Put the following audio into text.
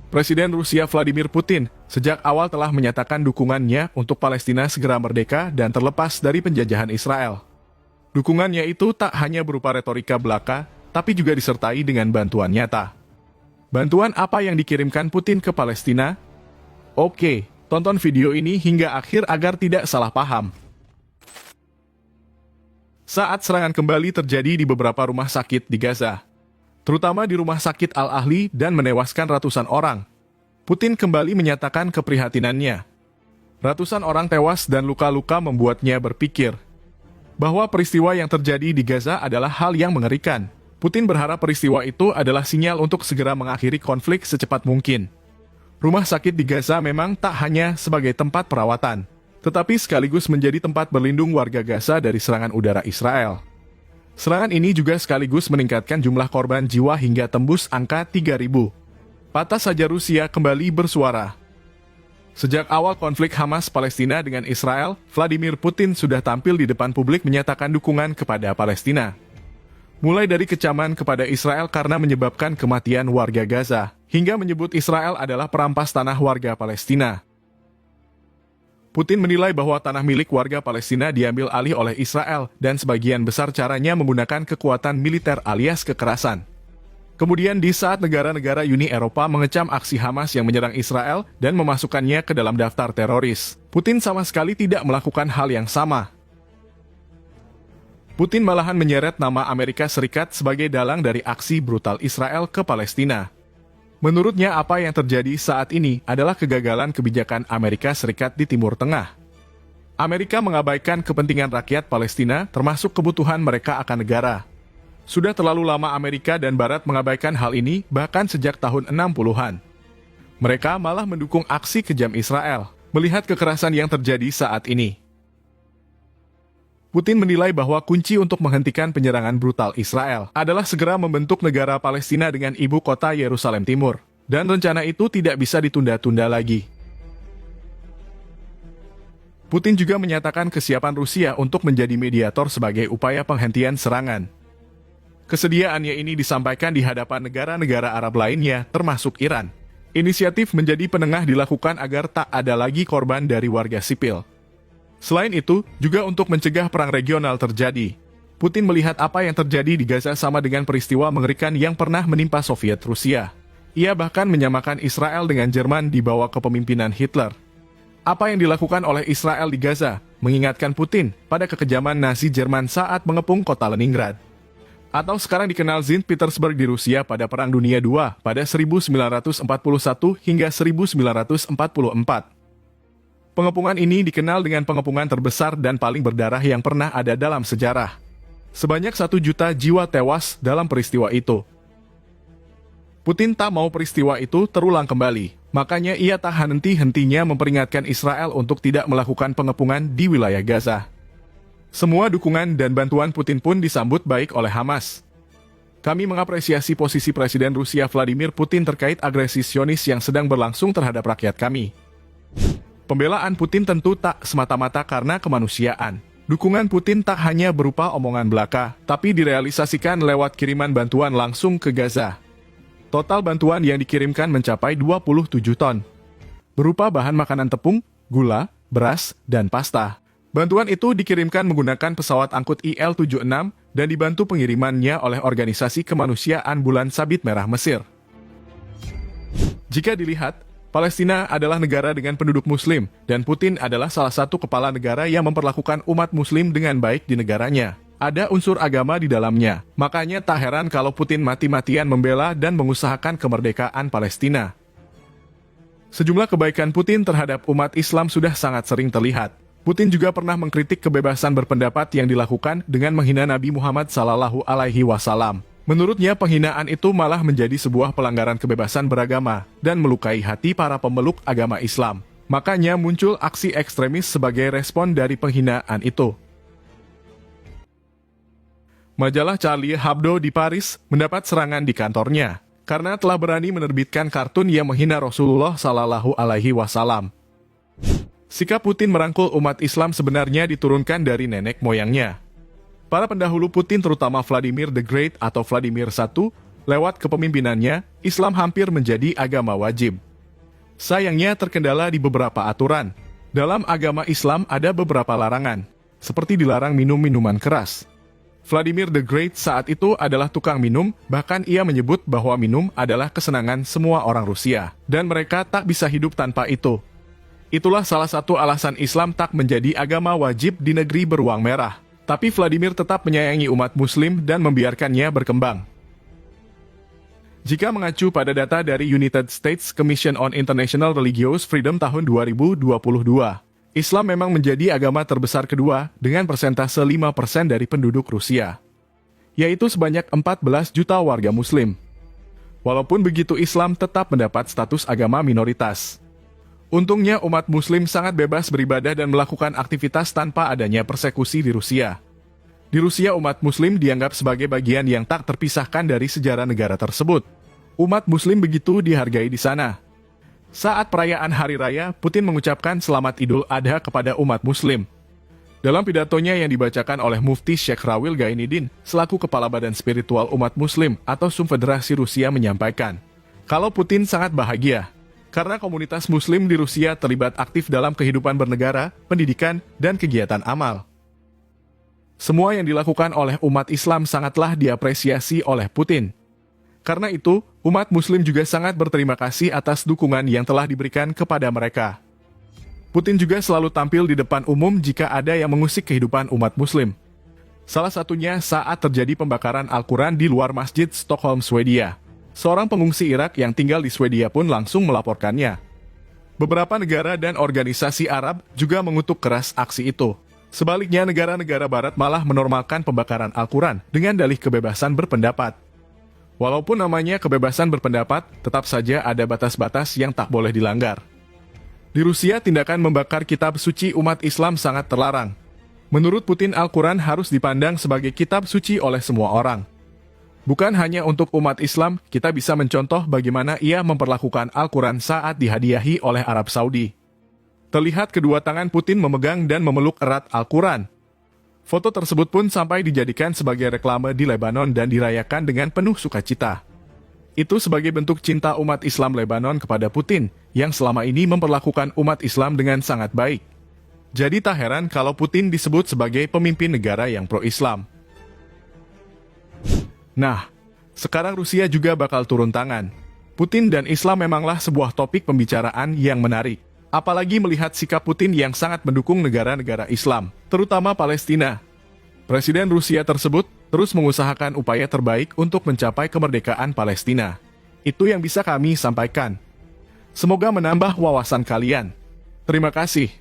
Presiden Rusia Vladimir Putin sejak awal telah menyatakan dukungannya untuk Palestina segera merdeka dan terlepas dari penjajahan Israel. Dukungannya itu tak hanya berupa retorika belaka, tapi juga disertai dengan bantuan nyata. Bantuan apa yang dikirimkan Putin ke Palestina? Oke, tonton video ini hingga akhir agar tidak salah paham. Saat serangan kembali terjadi di beberapa rumah sakit di Gaza, terutama di rumah sakit Al-Ahli dan menewaskan ratusan orang, Putin kembali menyatakan keprihatinannya. Ratusan orang tewas dan luka-luka membuatnya berpikir bahwa peristiwa yang terjadi di Gaza adalah hal yang mengerikan. Putin berharap peristiwa itu adalah sinyal untuk segera mengakhiri konflik secepat mungkin. Rumah sakit di Gaza memang tak hanya sebagai tempat perawatan, tetapi sekaligus menjadi tempat berlindung warga Gaza dari serangan udara Israel. Serangan ini juga sekaligus meningkatkan jumlah korban jiwa hingga tembus angka 3.000. Pantas saja Rusia kembali bersuara. Sejak awal konflik Hamas-Palestina dengan Israel, Vladimir Putin sudah tampil di depan publik menyatakan dukungan kepada Palestina. Mulai dari kecaman kepada Israel karena menyebabkan kematian warga Gaza, hingga menyebut Israel adalah perampas tanah warga Palestina. Putin menilai bahwa tanah milik warga Palestina diambil alih oleh Israel dan sebagian besar caranya menggunakan kekuatan militer alias kekerasan. Kemudian di saat negara-negara Uni Eropa mengecam aksi Hamas yang menyerang Israel dan memasukkannya ke dalam daftar teroris, Putin sama sekali tidak melakukan hal yang sama. Putin malahan menyeret nama Amerika Serikat sebagai dalang dari aksi brutal Israel ke Palestina. Menurutnya apa yang terjadi saat ini adalah kegagalan kebijakan Amerika Serikat di Timur Tengah. Amerika mengabaikan kepentingan rakyat Palestina termasuk kebutuhan mereka akan negara. Sudah terlalu lama Amerika dan Barat mengabaikan hal ini bahkan sejak tahun 60-an. Mereka malah mendukung aksi kejam Israel, melihat kekerasan yang terjadi saat ini. Putin menilai bahwa kunci untuk menghentikan penyerangan brutal Israel adalah segera membentuk negara Palestina dengan ibu kota Yerusalem Timur, dan rencana itu tidak bisa ditunda-tunda lagi. Putin juga menyatakan kesiapan Rusia untuk menjadi mediator sebagai upaya penghentian serangan. Kesediaannya ini disampaikan di hadapan negara-negara Arab lainnya, termasuk Iran. Inisiatif menjadi penengah dilakukan agar tak ada lagi korban dari warga sipil. Selain itu, juga untuk mencegah perang regional terjadi. Putin melihat apa yang terjadi di Gaza sama dengan peristiwa mengerikan yang pernah menimpa Soviet Rusia. Ia bahkan menyamakan Israel dengan Jerman di bawah kepemimpinan Hitler. Apa yang dilakukan oleh Israel di Gaza mengingatkan Putin pada kekejaman Nazi Jerman saat mengepung kota Leningrad. Atau sekarang dikenal St. Petersburg di Rusia pada Perang Dunia II pada 1941 hingga 1944. Pengepungan ini dikenal dengan pengepungan terbesar dan paling berdarah yang pernah ada dalam sejarah. Sebanyak 1 juta jiwa tewas dalam peristiwa itu. Putin tak mau peristiwa itu terulang kembali, makanya ia tak henti-hentinya memperingatkan Israel untuk tidak melakukan pengepungan di wilayah Gaza. Semua dukungan dan bantuan Putin pun disambut baik oleh Hamas. Kami mengapresiasi posisi Presiden Rusia Vladimir Putin terkait agresi Zionis yang sedang berlangsung terhadap rakyat kami. Pembelaan Putin tentu tak semata-mata karena kemanusiaan. Dukungan Putin tak hanya berupa omongan belaka, tapi direalisasikan lewat kiriman bantuan langsung ke Gaza. Total bantuan yang dikirimkan mencapai 27 ton. Berupa bahan makanan tepung, gula, beras, dan pasta. Bantuan itu dikirimkan menggunakan pesawat angkut IL-76 dan dibantu pengirimannya oleh Organisasi Kemanusiaan Bulan Sabit Merah Mesir. Jika dilihat, Palestina adalah negara dengan penduduk Muslim, dan Putin adalah salah satu kepala negara yang memperlakukan umat Muslim dengan baik di negaranya. Ada unsur agama di dalamnya, makanya tak heran kalau Putin mati-matian membela dan mengusahakan kemerdekaan Palestina. Sejumlah kebaikan Putin terhadap umat Islam sudah sangat sering terlihat. Putin juga pernah mengkritik kebebasan berpendapat yang dilakukan dengan menghina Nabi Muhammad SAW. Menurutnya penghinaan itu malah menjadi sebuah pelanggaran kebebasan beragama dan melukai hati para pemeluk agama Islam. Makanya muncul aksi ekstremis sebagai respon dari penghinaan itu. Majalah Charlie Hebdo di Paris mendapat serangan di kantornya karena telah berani menerbitkan kartun yang menghina Rasulullah SAW. Sikap Putin merangkul umat Islam sebenarnya diturunkan dari nenek moyangnya. Para pendahulu Putin terutama Vladimir the Great atau Vladimir I Lewat kepemimpinannya, Islam hampir menjadi agama wajib. Sayangnya terkendala di beberapa aturan. Dalam agama Islam ada beberapa larangan, seperti dilarang minum minuman keras. Vladimir the Great saat itu adalah tukang minum, bahkan ia menyebut bahwa minum adalah kesenangan semua orang Rusia, dan mereka tak bisa hidup tanpa itu. Itulah salah satu alasan Islam tak menjadi agama wajib di negeri beruang merah. Tapi Vladimir tetap menyayangi umat Muslim dan membiarkannya berkembang. Jika mengacu pada data dari United States Commission on International Religious Freedom tahun 2022, Islam memang menjadi agama terbesar kedua dengan persentase 5% dari penduduk Rusia, yaitu sebanyak 14 juta warga Muslim. Walaupun begitu, Islam tetap mendapat status agama minoritas. Untungnya umat Muslim sangat bebas beribadah dan melakukan aktivitas tanpa adanya persekusi di Rusia. Di Rusia, umat Muslim dianggap sebagai bagian yang tak terpisahkan dari sejarah negara tersebut. Umat Muslim begitu dihargai di sana. Saat perayaan Hari Raya, Putin mengucapkan Selamat Idul Adha kepada umat Muslim. Dalam pidatonya yang dibacakan oleh Mufti Sheikh Rawil Gainidin, selaku Kepala Badan Spiritual Umat Muslim atau SUM Federasi Rusia menyampaikan, kalau Putin sangat bahagia, karena komunitas Muslim di Rusia terlibat aktif dalam kehidupan bernegara, pendidikan, dan kegiatan amal. Semua yang dilakukan oleh umat Islam sangatlah diapresiasi oleh Putin. Karena itu, umat Muslim juga sangat berterima kasih atas dukungan yang telah diberikan kepada mereka. Putin juga selalu tampil di depan umum jika ada yang mengusik kehidupan umat Muslim. Salah satunya saat terjadi pembakaran Al-Quran di luar Masjid Stockholm, Swedia. Seorang pengungsi Irak yang tinggal di Swedia pun langsung melaporkannya. Beberapa negara dan organisasi Arab juga mengutuk keras aksi itu. Sebaliknya, negara-negara Barat malah menormalkan pembakaran Al-Quran dengan dalih kebebasan berpendapat. Walaupun namanya kebebasan berpendapat, tetap saja ada batas-batas yang tak boleh dilanggar. Di Rusia, tindakan membakar kitab suci umat Islam sangat terlarang. Menurut Putin, Al-Quran harus dipandang sebagai kitab suci oleh semua orang. Bukan hanya untuk umat Islam, kita bisa mencontoh bagaimana ia memperlakukan Al-Quran saat dihadiahi oleh Arab Saudi. Terlihat kedua tangan Putin memegang dan memeluk erat Al-Quran. Foto tersebut pun sampai dijadikan sebagai reklame di Lebanon dan dirayakan dengan penuh sukacita. Itu sebagai bentuk cinta umat Islam Lebanon kepada Putin, yang selama ini memperlakukan umat Islam dengan sangat baik. Jadi tak heran kalau Putin disebut sebagai pemimpin negara yang pro-Islam. Nah, sekarang Rusia juga bakal turun tangan. Putin dan Islam memanglah sebuah topik pembicaraan yang menarik. Apalagi melihat sikap Putin yang sangat mendukung negara-negara Islam, terutama Palestina. Presiden Rusia tersebut terus mengusahakan upaya terbaik untuk mencapai kemerdekaan Palestina. Itu yang bisa kami sampaikan. Semoga menambah wawasan kalian. Terima kasih.